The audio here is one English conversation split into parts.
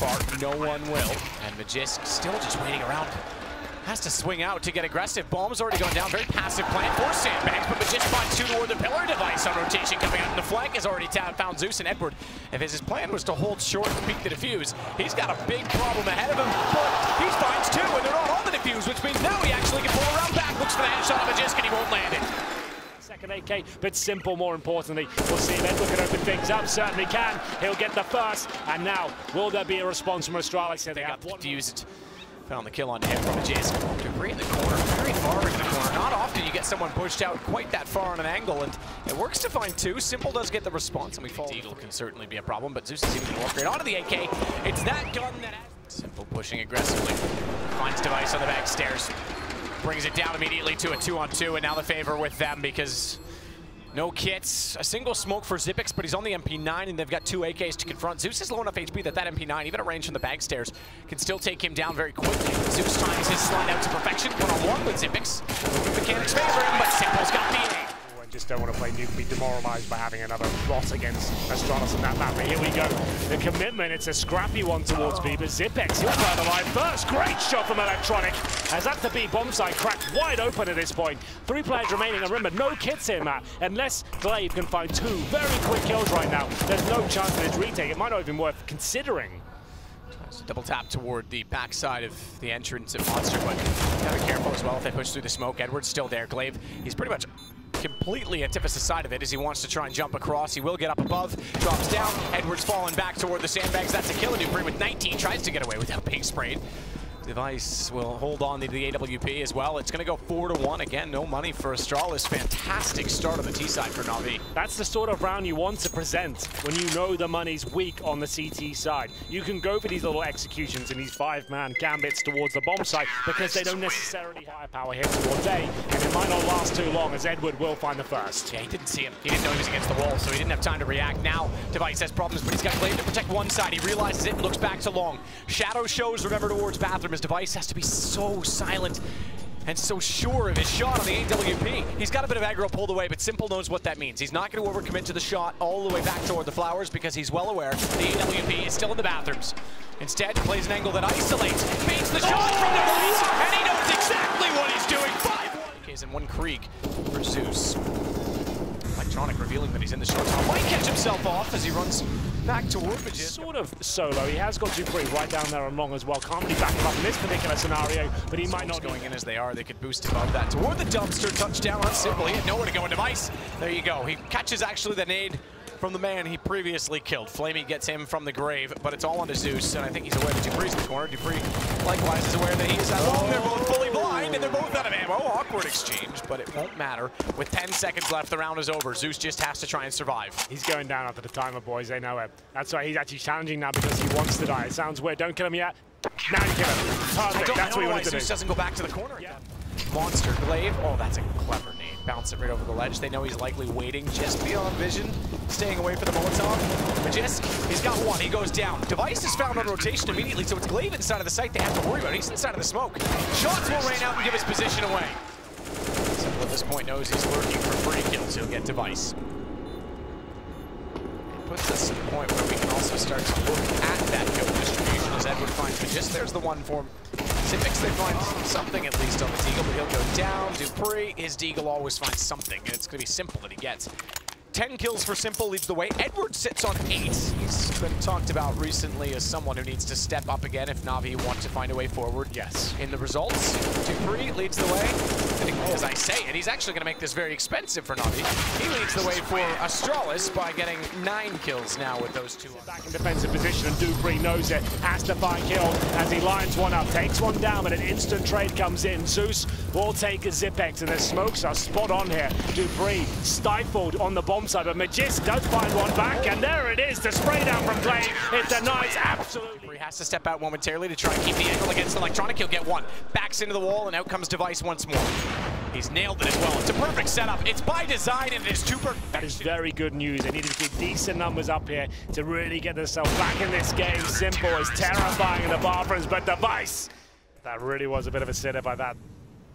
far, no one will. And Magisk still just waiting around. Has to swing out to get aggressive. Bomb's already going down. Very passive plan for Sandbags, but Magisk finds two toward the pillar. Device on rotation coming out in the flank has already found Zeus and Edward. If his plan was to hold short and peek the defuse, he's got a big problem ahead of him, but he finds two, and they're not on the defuse, which means now he actually can pull around back. Looks for the headshot of Magisk, and he won't land it. Second AK, but simple more importantly. We'll see if Edward can open things up. Certainly can. He'll get the first. And now, will there be a response from Astralis? They got the defused. Found the kill on him from Magisk. Debris in the corner, very far in the corner. Not often you get someone pushed out quite that far on an angle, and it works to find two. Simple does get the response, and we fall. Eagle can certainly be a problem, but Zeus is even going to upgrade onto the AK. It's that gun that has Simple pushing aggressively. Finds Device on the back stairs. Brings it down immediately to a 2-on-2, and now the favor with them because no kits. A single smoke for Xyp9x, but he's on the MP9, and they've got two AKs to confront. Zeus is low enough HP that MP9, even at range from the bag stairs, can still take him down very quickly. Zeus times his slide out to perfection, one-on-one with Xyp9x. Mechanics favor him, but Simple's got the A. Just don't want to play nuke, be demoralized by having another rot against Astralis in that map. But here we go. The commitment, it's a scrappy one towards B, but Xyp9x, he'll try the line first. Great shot from Electronic. As that's the B bomb site cracked wide open at this point. 3 players remaining, and remember, no kits here, Matt. Unless Glaive can find 2 very quick kills right now, there's no chance that it's retake. It might not even be worth considering. Double tap toward the backside of the entrance at Monster, but gotta be careful as well if they push through the smoke. Edward's still there. Glaive, he's pretty much completely antithesis side of it as he wants to try and jump across. He will get up above, drops down. Edward's falling back toward the sandbags. That's a kill. Dupree with 19 tries to get away without being sprayed. Device will hold on to the AWP as well. It's going to go 4-1. Again, no money for Astralis. Fantastic start on the T side for NaVi. That's the sort of round you want to present when you know the money's weak on the CT side. You can go for these little executions and these 5-man gambits towards the bomb site because they don't necessarily have firepower here towards A, and it might not last too long as Edward will find the first. Yeah, he didn't see him. He didn't know he was against the wall, so he didn't have time to react. Now, Device has problems, but he's got Glaive to protect one side. He realizes it and looks back to long. Shadow shows, remember, towards bathroom. His Device has to be so silent and so sure of his shot on the AWP. He's got a bit of aggro pulled away, but Simple knows what that means. He's not going to overcommit to the shot all the way back toward the flowers because he's well aware the AWP is still in the bathrooms. Instead, plays an angle that isolates, baits the shot from Device, and he knows exactly what he's doing. 5 AKs and 1 Krieg for Zeus. Electronic revealing that he's in the short tunnel. Might catch himself off as he runs back toward Magisk. Sort of solo. He has got Dupree right down there and long as well. Can't really back him up in this particular scenario, but he might not. Going in as they are, they could boost above that toward the dumpster. Touchdown on Simple. He had nowhere to go in Device. There you go. He catches actually the nade from the man he previously killed. Flamey gets him from the grave, but it's all onto Zeus, and I think he's aware that Dupree's in the corner. Dupree likewise is aware that he is at home. They're both fully blind, and they're both out of ammo. Awkward exchange, but it won't matter. With 10 seconds left, the round is over. Zeus just has to try and survive. He's going down after the timer, boys. They know it. That's why he's actually challenging now because he wants to die. It sounds weird. Don't kill him yet. Now you kill him. Perfect. That's what he wanted to do. Zeus doesn't go back to the corner again. Monster Glaive. Oh, that's a clever name. Bounce it right over the ledge. They know he's likely waiting just beyond vision, staying away for the Molotov. Magisk, he's got one. He goes down. Device is found on rotation immediately, so it's Glaive inside of the site they have to worry about. He's inside of the smoke. Shots will rain out and give his position away. Simple at this point knows he's lurking for free kills. He'll get Device. It puts us at a point where we can also start to look at that kill distribution as Edward finds Magisk. There's the one for Xyp9x. They find something at least on the Deagle, but he'll go down. Dupree, his Deagle always finds something, and it's going to be Simple that he gets. 10 kills for Simple leads the way. Edward sits on 8. He's been talked about recently as someone who needs to step up again if NaVi want to find a way forward. Yes. In the results, Dupree leads the way. As I say it, he's actually going to make this very expensive for NaVi. He leads the way for Astralis by getting 9 kills now with those 2. Back in defensive position, and Dupree knows it. Has to find kill as he lines one up, takes one down, but an instant trade comes in. Zeus will take a Xyp9x, and the smokes are spot on here. Dupree stifled on the bomb side, but Magisk does find one back, and there it is, the spray down from Glaive. It denies absolutely. Dupree has to step out momentarily to try and keep the angle against Electronic. He'll get one. Backs into the wall, and out comes Device once more. He's nailed it as well. It's a perfect setup. It's by design, and it is to perfection. That is very good news. They needed to keep decent numbers up here to really get themselves back in this game. Simple is terrifying in the bathrooms, but Device, that really was a bit of a sitter by that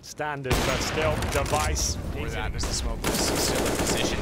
standard, but still, Device. That is the smoke is still in position.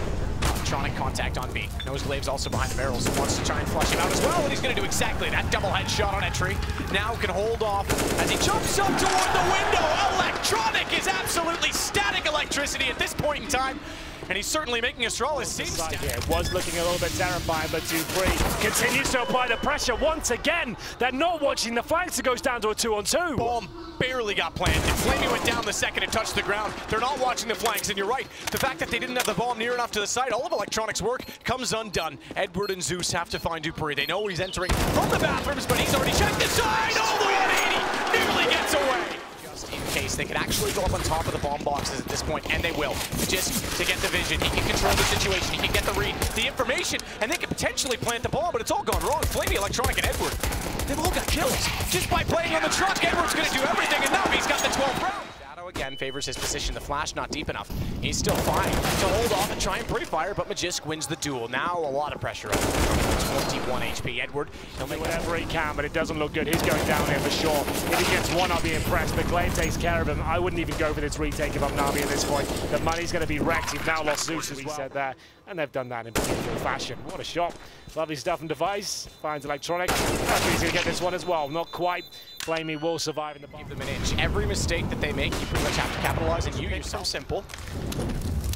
electronic contact on B. Noseglave's also behind the barrels and wants to try and flush him out as well, and he's going to do exactly that. Double headshot on entry. Now can hold off as he jumps up toward the window. Electronic is absolutely static electricity at this point in time. And he's certainly making Astralis seem static. It was looking a little bit terrifying, but Dupree continues to apply the pressure once again. They're not watching the flanks. It goes down to a 2-on-2. Bomb barely got planted. Flamey went down the second and touched the ground. They're not watching the flanks, and you're right. The fact that they didn't have the bomb near enough to the site, all of Electronic's work comes undone. Edward and Zeus have to find Dupree. They know he's entering from the bathrooms, but he's already checked the side. All the 180 nearly gets away. In case they could actually go up on top of the bomb boxes at this point, and they will. Just to get the vision, he can control the situation, he can get the read, the information, and they could potentially plant the bomb, but it's all gone wrong. Flamey, Electronic, and Edward, they've all got kills. Just by playing on the truck, Edward's going to do everything, and now he's got the 12th round. Shadow again favors his position. The flash not deep enough. He's still fine to hold off and try and pre-fire, but Magisk wins the duel. Now a lot of pressure on him. 21 HP. Edward, he'll make whatever he can, but it doesn't look good. He's going down here for sure. If he gets one, I'll be impressed, but Glaive takes care of him. I wouldn't even go for this retake if I'm NaVi at this point. The money's going to be wrecked. He's now lost Zeus, as we said there, and they've done that in particular fashion. What a shot. Lovely stuff and device. Finds Electronic. I think he's going to get this one as well. Not quite. Flamey will survive in the bomb. Give them an inch. Every mistake that they make, you pretty much have to capitalize, and you use some simple.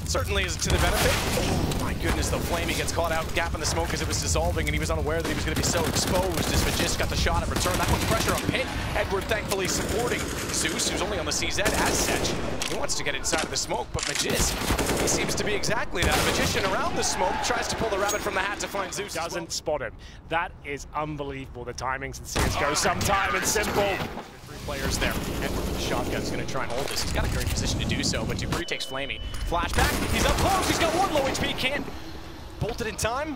Certainly is to the benefit. Oh my goodness, though. Flamey gets caught out, gap in the smoke as it was dissolving, and he was unaware that he was going to be so exposed as Magisk got the shot at return. That puts pressure on Pit. Edward thankfully supporting Zeus, who's only on the CZ as such. He wants to get inside of the smoke, but Magisk, he seems to be exactly that. A magician around the smoke, tries to pull the rabbit from the hat to find Zeus. Doesn't spot him. That is unbelievable. The timings in CSGO sometime and simple. Players there. And Shotgun's going to try and hold this. He's got a great position to do so, but Dupree takes Flamey. Flashback. He's up close. He's got one low HP. Can't bolt it in time.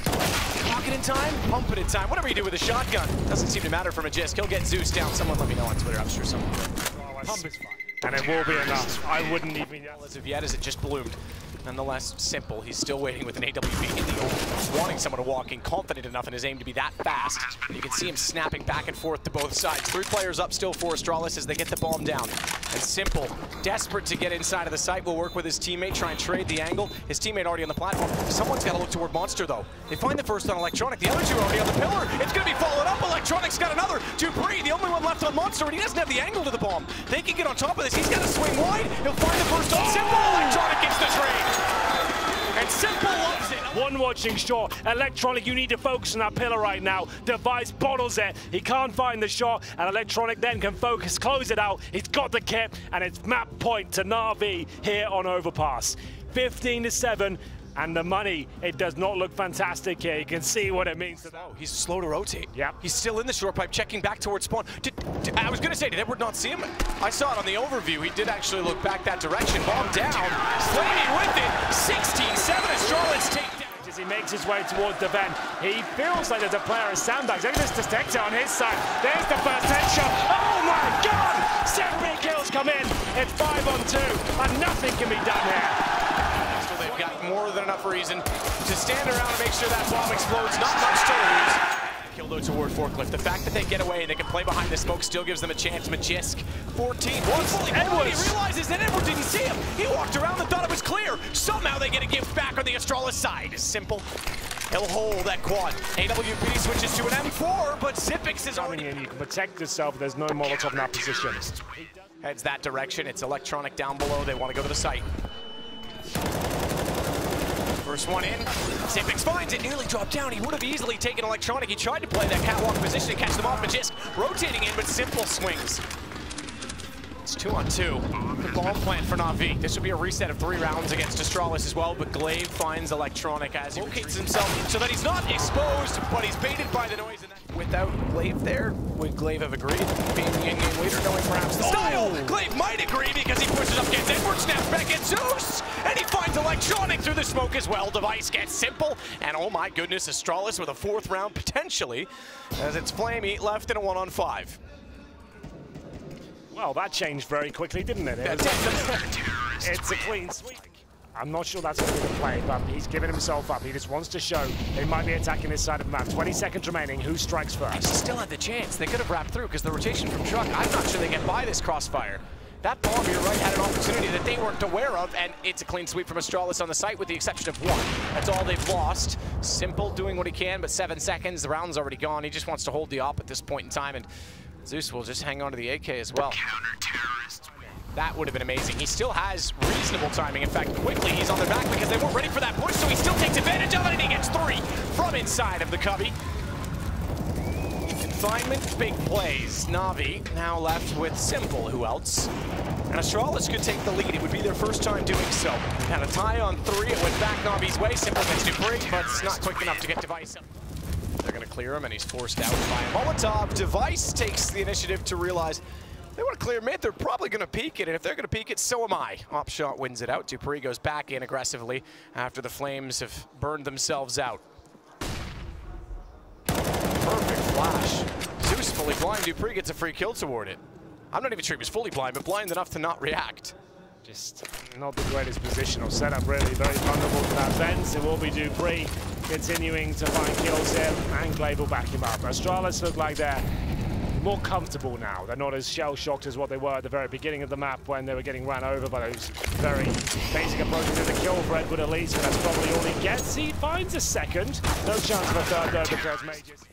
Cock it in time. Pump it in time. Whatever you do with a shotgun. Doesn't seem to matter for Magisk. He'll get Zeus down. Someone let me know on Twitter. I'm sure someone will. Pump is fine. And it will be enough. I wouldn't even... As of yet, as it just bloomed. Nonetheless, simple. He's still waiting with an AWP in the open, wanting someone to walk in, confident enough in his aim to be that fast. You can see him snapping back and forth to both sides. 3 players up still for Astralis as they get the bomb down. And Simple, desperate to get inside of the site, will work with his teammate, try and trade the angle. His teammate already on the platform. Someone's got to look toward Monster, though. They find the first on Electronic. The other two are already on the pillar. It's going to be followed up. Electronic's got another. Dupree, the only one left on Monster, and he doesn't have the angle to the bomb. They can get on top of this. He's got to swing wide. He'll find the first on Simple. Electronic gets the trade. And Simple loves it. One watching shot. Electronic, you need to focus on that pillar right now. Device bottles it. He can't find the shot, and Electronic then can focus, close it out. He's got the kit, and it's map point to NaVi here on Overpass. 15-7. And the money, it does not look fantastic here. You can see what it means to them. He's slow to rotate. Yep. He's still in the short pipe, checking back towards spawn. I was going to say, did Edward not see him? I saw it on the overview. He did actually look back that direction. Bomb down. Flamey with it. 16-7. Astralis take down. As he makes his way towards the vent, he feels like there's a player of sandbags. Look at this detector on his side. There's the first headshot. Oh my God! 7 kills come in. It's 5-on-2, and nothing can be done here. They've got more than enough reason to stand around and make sure that bomb explodes. Not much to lose. Kill though toward Forklift. The fact that they get away and they can play behind the smoke still gives them a chance. Magisk, 14. Edwards. He realizes that Edward didn't see him. He walked around and thought it was clear. Somehow they get a gift back on the Astralis side. Simple. He'll hold that quad. AWP switches to an M4, but Zipix is already in. You can protect yourself. There's no Molotov in that position. Heads that direction. It's Electronic down below. They want to go to the site. First one in, Zipix finds it, nearly dropped down. He would have easily taken Electronic. He tried to play that catwalk position and catch them off. Magisk rotating in, but Simple swings. It's 2-on-2. The bomb plant for NaVi. This would be a reset of 3 rounds against Astralis as well, but Glaive finds Electronic as he locates himself so that he's not exposed, but he's baited by the noise. And without Glaive there, would Glaive have agreed? Being the in-game leader, knowing perhaps the style, Glaive might agree because he pushes up against Edward, snaps back at Zeus, and he finds Electronic through the smoke as well. Device gets Simple, and oh my goodness, Astralis with a 4th round potentially, as it's Flamey left in a 1-on-5. Well, that changed very quickly, didn't it? It's a clean sweep. I'm not sure that's going to be the play, but he's given himself up. He just wants to show they might be attacking this side of the map. 20 seconds remaining. Who strikes first? He still had the chance. They could have wrapped through because the rotation from Truck, I'm not sure they get by this crossfire. That bomb, you're right, had an opportunity that they weren't aware of, and it's a clean sweep from Astralis on the site with the exception of one. That's all they've lost. Simple doing what he can, but 7 seconds, the round's already gone. He just wants to hold the op at this point in time, and Zeus will just hang on to the AK as well. That would have been amazing. He still has reasonable timing. In fact, quickly he's on their back because they weren't ready for that push, so he still takes advantage of it, and he gets 3 from inside of the cubby. Confinement, big plays. NaVi now left with Simple. Who else? And Astralis could take the lead. It would be their first time doing so. Had a tie on 3. It went back NaVi's way. Simple gets dupreeh, but it's not quick enough to get Device up. They're going to clear him, and he's forced out by a Molotov. Device takes the initiative to realize they want to clear mid. They're probably going to peek it, and if they're going to peek it, so am I. Op shot wins it out. dupreeh goes back in aggressively after the Flames have burned themselves out. Perfect flash. Zeus fully blind. dupreeh gets a free kill toward it. I'm not even sure he was fully blind, but blind enough to not react. Just not the greatest positional setup, really. Very vulnerable to that fence. It will be dupreeh continuing to find kills here, and Glaive will back him up. Astralis look like they're more comfortable now. They're not as shell-shocked as what they were at the very beginning of the map when they were getting ran over by those very basic approaches to the kill for Edward at least, but that's probably all he gets. He finds a second. No chance of a third though because Mages.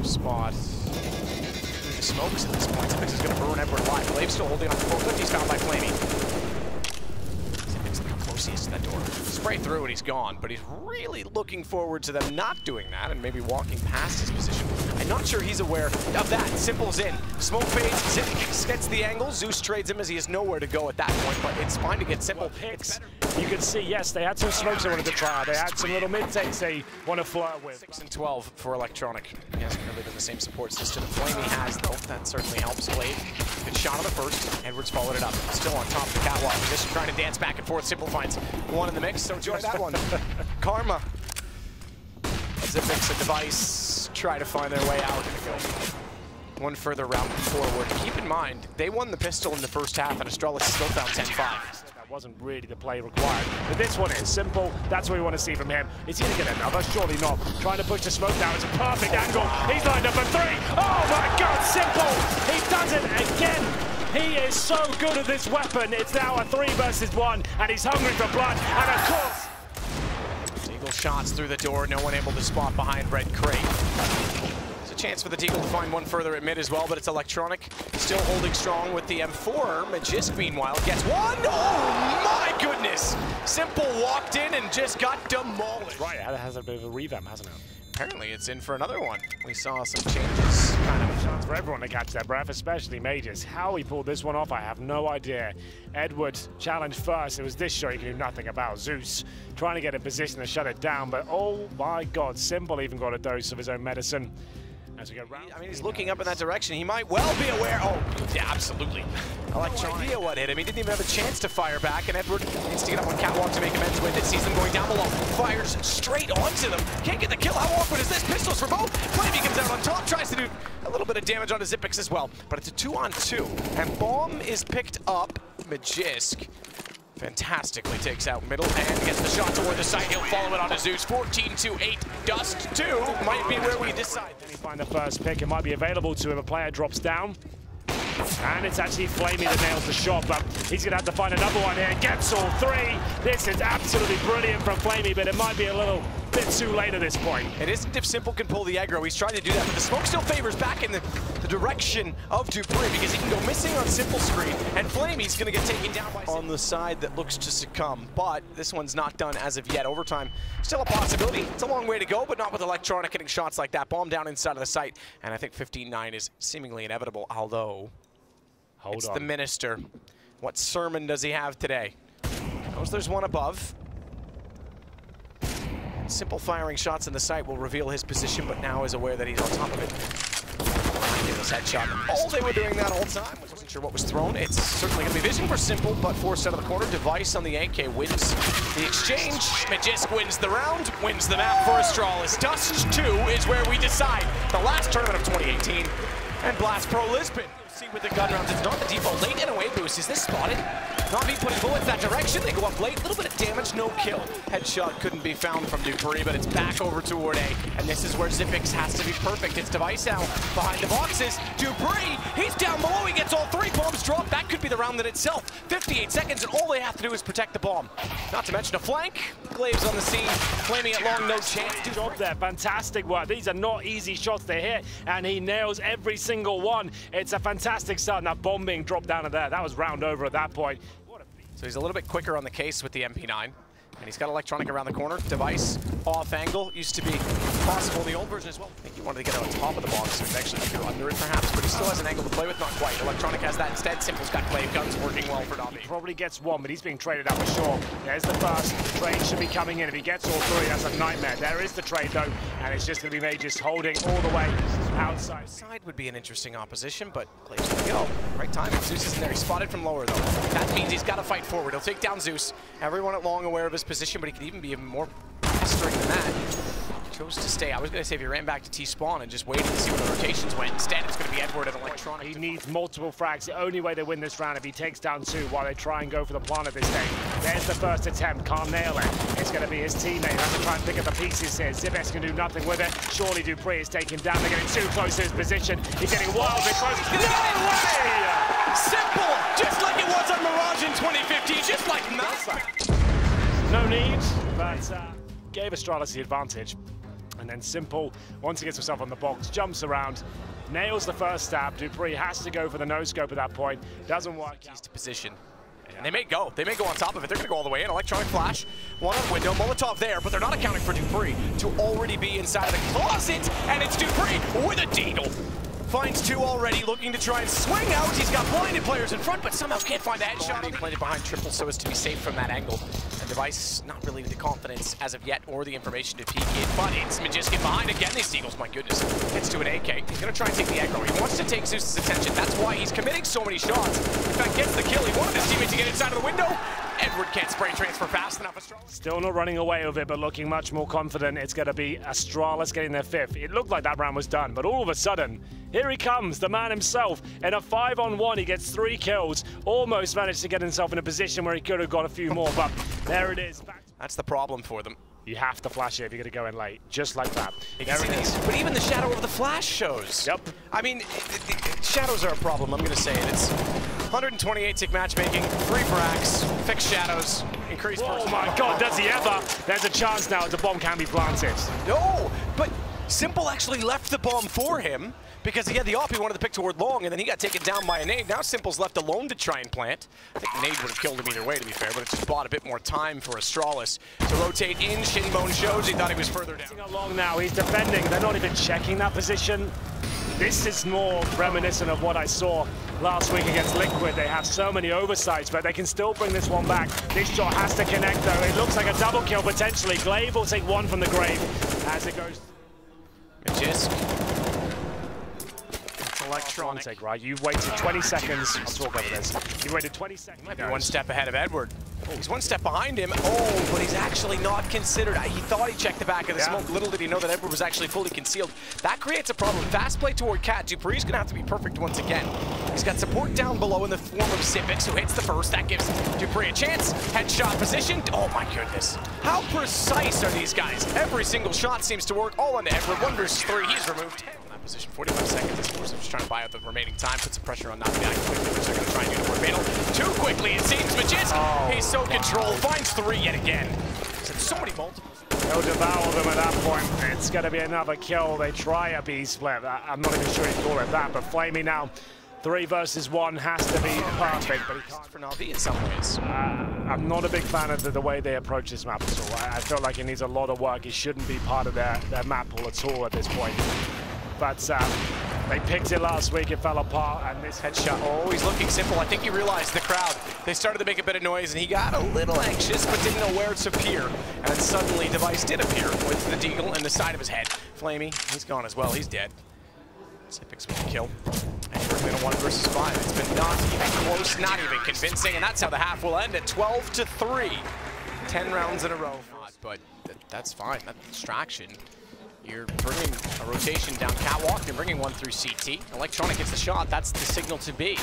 To spot the smokes at this point. Zipix is going to burn Edward alive. Glaive still holding on to 450. He's found by Flamey. Zipix, look how close he is to that door. Spray through and he's gone, but he's really looking forward to them not doing that and maybe walking past his position. I'm not sure he's aware of that. Simple's in. Smoke fades. Zipix gets the angle. Zeus trades him as he has nowhere to go at that point, but it's fine to get Simple. Picks. You can see, yes, they had some smokes they wanted to try. They had some little mid-takes they want to flirt with. 6 and 12 for Electronic. He hasn't really been the same support system Flamey has, though. That certainly helps. Glaive. Good shot on the first. Edwards followed it up. Still on top of the catwalk position, trying to dance back and forth. Simple finds one in the mix, so enjoy that one. Karma. Zipix and Device try to find their way out. One further round forward. Keep in mind, they won the pistol in the first half, and Astralis still found 10-5. That wasn't really the play required, but this one is Simple. That's what we want to see from him. Is he going to get another? Surely not. Trying to push the smoke down. It's a perfect angle. He's lined up for 3. Oh my God, Simple! He does it again. He is so good at this weapon. It's now a 3 versus 1, and he's hungry for blood. And of course, Deagle shots through the door. No one able to spot behind Red Crate. There's a chance for the Deagle to find one further at mid as well, but it's Electronic still holding strong with the M4. Magisk, meanwhile, gets one. Oh my goodness! Simple walked in and just got demolished. Right, it has a bit of a revamp, hasn't it? Apparently it's in for another one. We saw some changes. Kind of a chance for everyone to catch their breath, especially Mages. How he pulled this one off, I have no idea. Edward challenged first. It was this shot he knew nothing about. Zeus trying to get a position to shut it down, but oh my God, Simple even got a dose of his own medicine. As we go round. I mean, he's looking up in that direction. He might well be aware. Oh, yeah, absolutely. No idea what hit him. He didn't even have a chance to fire back, and Edward needs to get up on catwalk to make amends with it. Sees them going down below. Fires straight onto them. Can't get the kill. How awkward is this? Pistols for both. Flamey comes out on top. Tries to do a little bit of damage onto Zipix as well. But it's a 2-on-2. And bomb is picked up. Magisk fantastically takes out middle and gets the shot toward the side. He'll follow it onto Zeus. 14-8. Dust 2 might be where we decide. Can he find the first pick? It might be available to him. A player drops down. And it's actually Flamey that nails the shot, but he's going to have to find another one here. Gets all 3. This is absolutely brilliant from Flamey, but it might be a little bit too late at this point. It isn't if Simple can pull the aggro. He's trying to do that, but the smoke still favors back in the direction of dupreeh because he can go missing on Simple screen, and Flamey's going to get taken down by on the side that looks to succumb. But this one's not done as of yet. Overtime, still a possibility. It's a long way to go, but not with Electronic hitting shots like that. Bomb down inside of the site, and I think 15-9 is seemingly inevitable, although it's the Minister. What sermon does he have today? Knows there's one above. Simple firing shots in the site will reveal his position, but now is aware that he's on top of it. Give this headshot. Oh, they were doing that all the time. Wasn't sure what was thrown. It's certainly going to be vision for Simple, but forced out of the corner. Device on the AK wins the exchange. Magisk wins the round, wins the map for Astralis. Dust 2 is where we decide the last tournament of 2018. And Blast Pro Lisbon. See with the gun rounds, it's not the default. Late and away boost. Is this spotted? NaVi putting bullets that direction. They go up late. A little bit of damage, no kill. Headshot couldn't be found from dupreeh, but it's back over toward A. And this is where Zipix has to be perfect. It's Device now behind the boxes. dupreeh, he's down below. He gets all 3 bombs dropped. That could be the the round in itself. 58 seconds, and all they have to do is protect the bomb. Not to mention a flank. Glaive's on the scene, flaming at long, no chance. Good job there, fantastic work. These are not easy shots to hit, and he nails every single one. It's a fantastic start, and that bomb being dropped down to there. That was round over at that point. So he's a little bit quicker on the case with the MP9. And he's got electronic around the corner. Device off angle used to be possible in the old version as well. I think he wanted to get on top of the box, so he's actually go under it perhaps, but he still has an angle to play with, not quite. Electronic has that instead. Simple's got Glaive guns working well for NaVi. Probably gets one, but he's being traded out for sure. There's the first. Trade should be coming in. If he gets all three, that's a nightmare. There is the trade though, and it's just going to be Mages holding all the way outside. Side would be an interesting opposition, but Glaive's going to go. Right time. Zeus isn't there. He's spotted from lower though. That means he's got to fight forward. He'll take down Zeus. Everyone at long aware of his position, but he could even be even more pestering than that. Chose to stay. I was going to say if he ran back to T-spawn and just waited to see where the rotations went. Instead, it's going to be Edward and Electronic. He needs multiple frags. The only way they win this round if he takes down two while they try and go for the plan at this stage. There's the first attempt. Can't nail it. It's going to be his teammate. Has to try and pick up the pieces here. Zibex can do nothing with it. Surely Dupree is taken down. They're getting too close to his position. He's getting wildly close. No way! Simple! Just like it was on Mirage in 2015. Just like that. No need, but gave Astralis the advantage. And then Simple, once he gets himself on the box, jumps around, nails the first stab. Dupree has to go for the no-scope at that point. Doesn't work. He's to position. And they may go. They may go on top of it. They're going to go all the way in. Electronic flash. One on window. Molotov there, but they're not accounting for Dupree to already be inside of the closet. And it's Dupree with a deagle. Finds two already, looking to try and swing out. He's got blinded players in front, but somehow can't find a headshot. He planted behind triple so as to be safe from that angle. The Device not really with the confidence as of yet or the information to peek it, but it's Magiskin behind again. These Eagles, my goodness. Gets to an AK. He's going to try and take the aggro. He wants to take Zeus's attention. That's why he's committing so many shots. In fact, gets the kill. He wanted his teammate to get inside of the window. Edward can't spray transfer fast enough. Still not running away with it, but looking much more confident. It's going to be Astralis getting their fifth. It looked like that round was done, but all of a sudden, here he comes, the man himself. In a 5-on-1, he gets 3 kills. Almost managed to get himself in a position where he could have got a few more, but there it is. That's the problem for them. You have to flash it if you're going to go in late, just like that. There it is. But even the shadow of the flash shows. Yep. I mean, shadows are a problem, I'm going to say it. It's 128 tick matchmaking, 3 frags, fixed shadows, increased Oh my god, does he ever? There's a chance now the bomb can be planted. No, but Simple actually left the bomb for him because he had the op he wanted to pick toward long, and then he got taken down by a nade. Now Simple's left alone to try and plant. I think the nade would have killed him either way, to be fair, but it just bought a bit more time for Astralis to rotate in. Shinbone shows he thought he was further down. Along now, he's defending. They're not even checking that position. This is more reminiscent of what I saw last week against Liquid. They have so many oversights, but they can still bring this one back. This shot has to connect, though. It looks like a double kill, potentially. Glaive will take one from the grave as it goes. Magisk. Electronic. Right, you waited 20 seconds. I'll talk over this. You waited 20 seconds. Might be one step ahead of Edward. Oh, he's one step behind him. Oh, but he's actually not considered. He thought he checked the back of the smoke. Little did he know that Edward was actually fully concealed. That creates a problem. Fast play toward Cat. Dupree's going to have to be perfect once again. He's got support down below in the form of Zibex, who hits the first. That gives Dupree a chance. Headshot position. Oh my goodness. How precise are these guys? Every single shot seems to work. All onto Edward. 1 versus 3. He's removed. Position 45 seconds. Of course, I'm just trying to buy out the remaining time, put some pressure on NaVi quickly, which they're going to try and do the fatal. Too quickly, it seems. Magiskin, he's so controlled, finds 3 yet again. So many multiples. They'll devour them at that point. It's going to be another kill. They try a B split. I'm not even sure he'd call it that, but Flamey now, 3 versus 1 has to be perfect, but he can't. For NaVi in some ways. I'm not a big fan of the way they approach this map at all. I feel like it needs a lot of work. It shouldn't be part of their map pool at all at this point. But they picked it last week, it fell apart, and this headshot. Oh, he's looking Simple. I think he realized the crowd. They started to make a bit of noise, and he got a little anxious, but didn't know where to appear. And then suddenly, Device did appear with the deagle in the side of his head. Flamey, he's gone as well. He's dead. Zibex with the kill. And we're in a 1 versus 5. It's been not even close, not even convincing, and that's how the half will end at 12-3. 10 rounds in a row. But that's fine. That distraction. You're bringing a rotation down catwalk, you're bringing one through CT. Electronic gets the shot, that's the signal to be.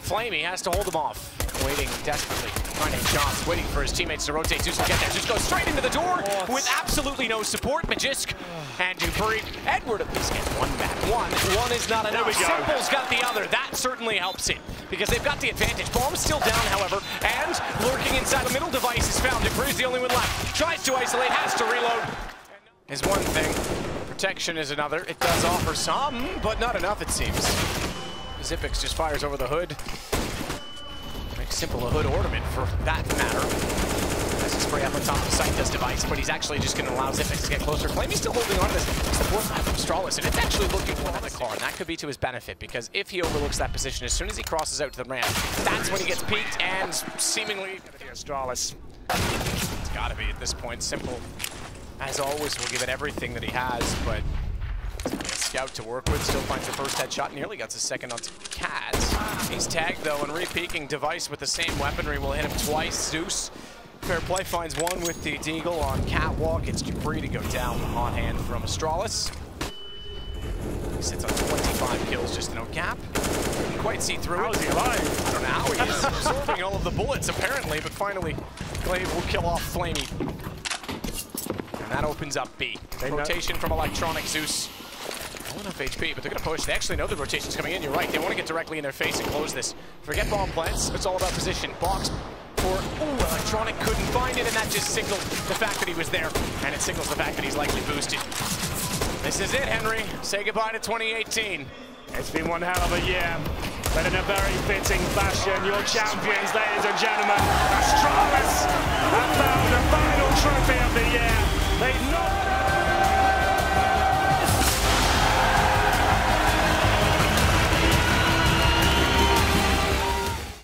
Flamey has to hold him off, waiting desperately, finding shots, waiting for his teammates to rotate. Zeus will get there, Zeus goes straight into the door with absolutely no support. Magisk and Dupree. Edward at least gets one back. One is not enough. Simple's got the other, that certainly helps it. because they've got the advantage. Bomb's still down, however, and lurking inside the middle device is found. dupre's the only one left. Tries to isolate, has to reload. Is one thing. Protection is another. It does offer some, but not enough, it seems. Xyp9x just fires over the hood. Makes simple a hood ornament for that matter. As he spray up on top of the site does device, but he's actually just going to allow Xyp9x to get closer. Flamey's still holding on to this. It's the fourth line from Astralis, and it's actually looking for the car, and that could be to his benefit, because if he overlooks that position, as soon as he crosses out to the ramp, that's when he gets peaked, and seemingly Astralis. It's got to be at this point. Simple, as always, will give it everything that he has, but Scout to work with, still finds the first headshot, nearly gets a second on Cats. He's tagged though, and re-peeking device with the same weaponry will hit him twice. Zeus, fair play, finds one with the deagle on Catwalk. It's dupre's to go down, the hot hand from Astralis. He sits on 25 kills, just no gap. Couldn't quite see through it. How is he alive? I don't know how he is absorbing all of the bullets apparently, but finally Glaive will kill off Flamey. And that opens up B. Rotation from Electronic. Zeus. Not enough HP, but they're going to push. They actually know the rotation's coming in. You're right. They want to get directly in their face and close this. Forget bomb plants. It's all about position. Box for... Ooh, Electronic couldn't find it, and that just signaled the fact that he was there. And it signals the fact that he's likely boosted. This is it, Henry. Say goodbye to 2018. It's been one hell of a year, but in a very fitting fashion, your champions, ladies and gentlemen, Astralis.